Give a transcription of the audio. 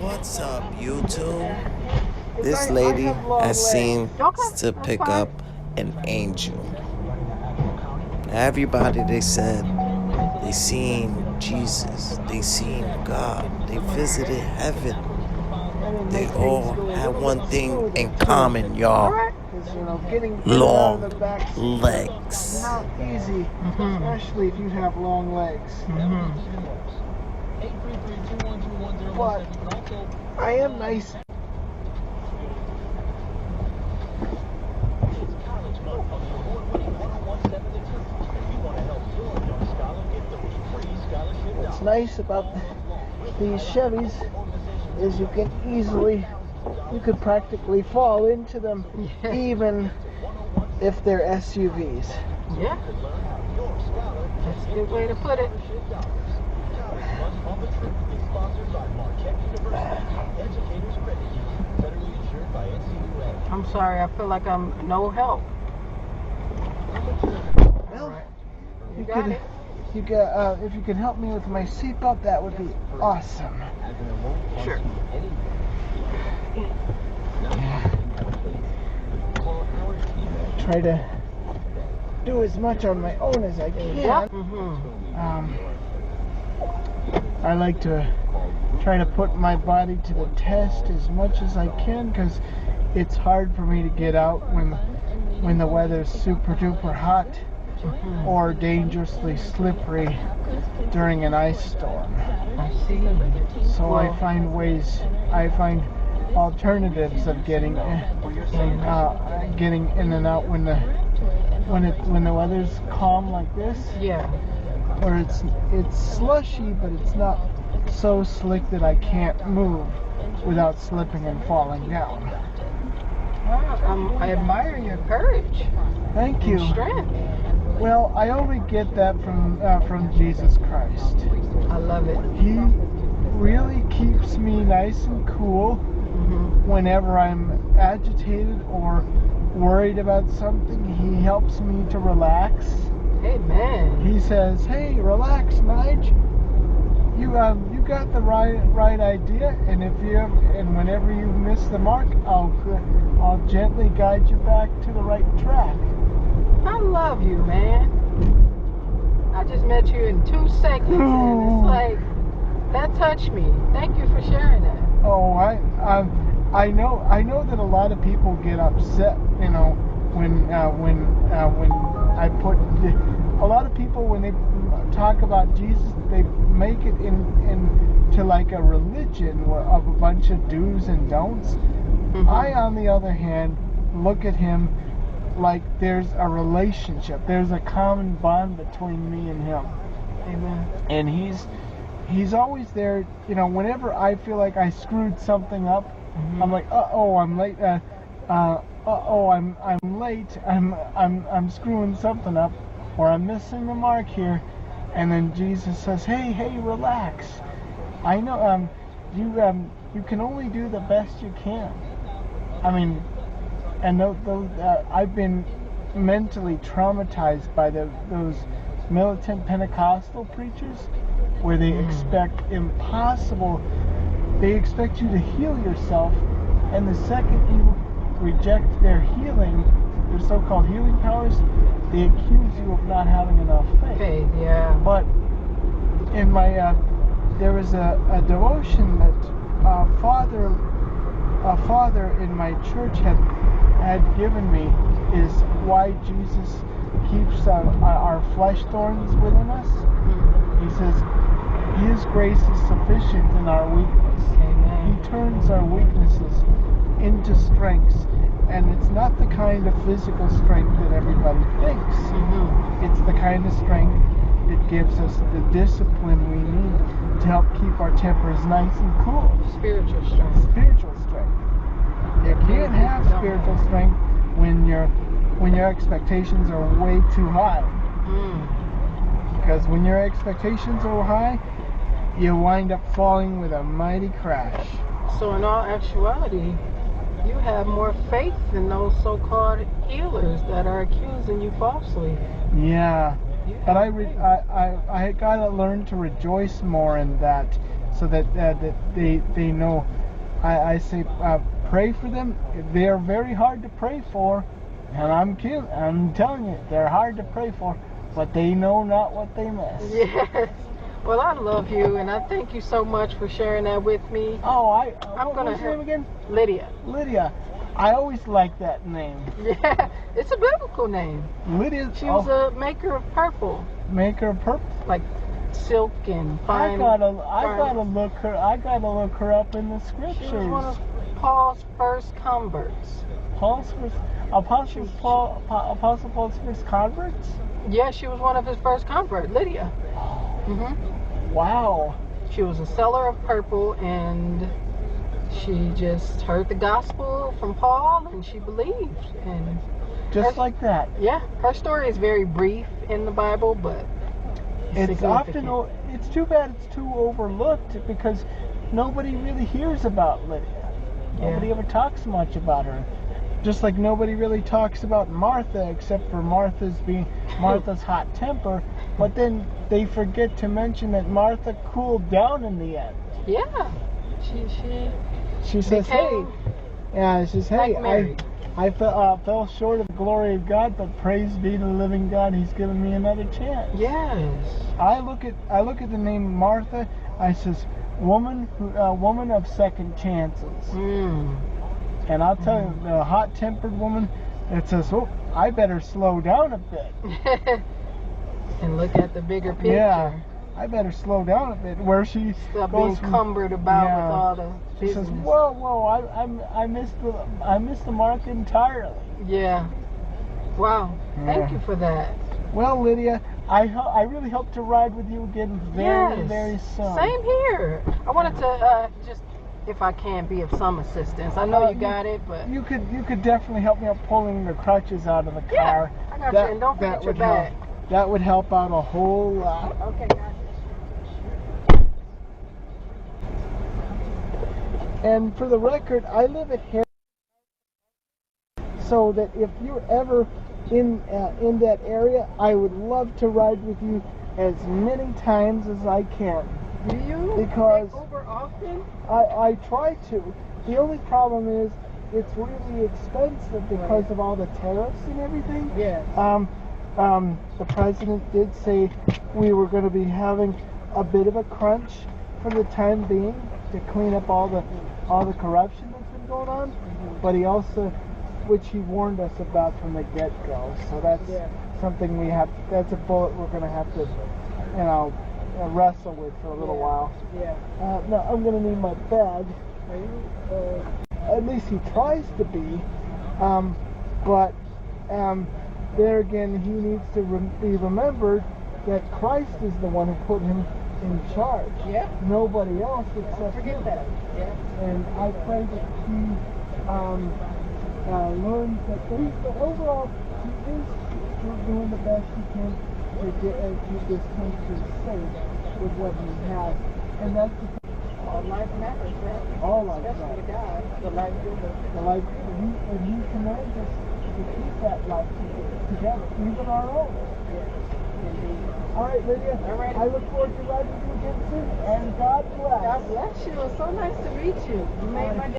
What's up, YouTube? Is This I lady have long has legs. seemed Okay, to that's pick fine. up an angel. Everybody, they said they seen Jesus, they seen God, they visited heaven. And it They makes all things go a had little one bit thing smoother, in too. common, y'all. Because, getting in and out of the Long back seat is legs. not easy, especially if you have long legs. But I am nice. What's nice about these Chevys is you could practically fall into them, even if they're SUVs. Yeah, that's a good way to put it. I'm sorry, I feel like I'm no help. Well, You got it. if you could help me with my seatbelt, that would be awesome. Sure. Try to do as much on my own as I can. Yeah. I like to try to put my body to the test as much as I can, because it's hard for me to get out when the weather's super duper hot or dangerously slippery during an ice storm. I see. So I find alternatives of getting in and out when the weather's calm like this. Yeah. Where it's slushy, but it's not so slick that I can't move without slipping and falling down. Wow, I admire your courage. Thank you. And strength. Well, I only get that from Jesus Christ. I love it. He really keeps me nice and cool whenever I'm agitated or worried about something. He helps me to relax. Amen. He says, "Hey, relax, Nige. You got the right idea, and whenever you miss the mark, I'll gently guide you back to the right track." I love you, man. I just met you in 2 seconds, and it's like that touched me. Thank you for sharing that. Oh, I know that a lot of people get upset, when I put a lot of people, when they talk about Jesus, they make it into like a religion of a bunch of do's and don'ts. I, on the other hand, look at him like there's a relationship. There's a common bond between me and him. Amen. And he's always there. Whenever I feel like I screwed something up, I'm like, I'm late. I'm late. I'm screwing something up, or I'm missing the mark here. And then Jesus says, "Hey, relax. I know you can only do the best you can." I mean, and I've been mentally traumatized by those militant Pentecostal preachers, where they expect impossible. They expect you to heal yourself, and the second you reject their healing, their so-called healing powers, they accuse you of not having enough faith. Faith, yeah. But in my there was a devotion that a father in my church had given me, is why Jesus keeps our flesh thorns within us. He says, "His grace is sufficient in our weakness." Amen. He turns our weaknesses into strengths, and it's not the kind of physical strength that everybody thinks. It's the kind of strength that gives us the discipline we need to help keep our tempers nice and cool. Spiritual strength. Spiritual strength. You can't have spiritual strength when your expectations are way too high. Because when your expectations are high, you wind up falling with a mighty crash. So in all actuality, you have more faith than those so-called healers that are accusing you falsely. Yeah. But I gotta learn to rejoice more in that, so that they know. I say pray for them. They are very hard to pray for, and I'm telling you, they're hard to pray for, but they know not what they miss. Yes. Well, I love you, and I thank you so much for sharing that with me. Oh, I'm what was your name again? Lydia. Lydia. I always liked that name. Yeah, it's a biblical name. Lydia. She was a maker of purple, maker of purple. like silk and fine. I gotta look her up in the scriptures. She was one of Paul's first converts. Apostle Paul's first converts? Yeah, she was one of his first converts, Lydia. Wow. She was a seller of purple, and she just heard the gospel from Paul, and she believed. And just like that. Yeah, her story is very brief in the Bible, but it's often, it's too bad it's too overlooked, because nobody really hears about Lydia. Nobody ever talks much about her. Just like nobody really talks about Martha, except for Martha's hot temper. But then they forget to mention that Martha cooled down in the end. Yeah. She says, hey. Yeah, she says, hey, I fell short of the glory of God, but praise be to the living God, He's given me another chance. Yes. I look at the name Martha. I says, woman of second chances. And I'll tell you, the hot-tempered woman that says, oh, I better slow down a bit. And look at the bigger picture. Yeah, I better slow down a bit. Where she stop goes being cumbered about with all the business. She says, whoa, I missed the mark entirely. Yeah. Wow. Thank you for that. Well, Lydia, I really hope to ride with you again very soon. Same here. I wanted to just, if I can, be of some assistance. I know you got it, but you could definitely help me out pulling the crutches out of the car. Yeah, I got you. And don't forget your bag. That would help out a whole lot. Okay, gotcha. And for the record, I live at Harris, so that if you're ever in that area, I would love to ride with you as many times as I can. Do you? Because take over often? I try to. The only problem is it's really expensive because of all the tariffs and everything. Yes. The president did say we were going to be having a bit of a crunch for the time being to clean up all the corruption that's been going on, but he also, which he warned us about from the get-go. So that's something that's a bullet we're going to have to, wrestle with for a little while. Yeah. Now I'm going to need my bag. At least he tries to be, but there again, he needs to be remembered that Christ is the one who put him in charge. Yeah. Nobody else except Forget him. that. Yeah. And I pray that he learns that overall he is doing the best he can to keep this country safe with what he has. And that's the all life matters, man. all life Especially matters. to God. The life giver. The life, and he commands us to keep that life together, even our own. Yes. Indeed. All right, Lydia. All right. I look forward to riding with you again soon, and God bless. God bless you. It's so nice to meet you. You made my day.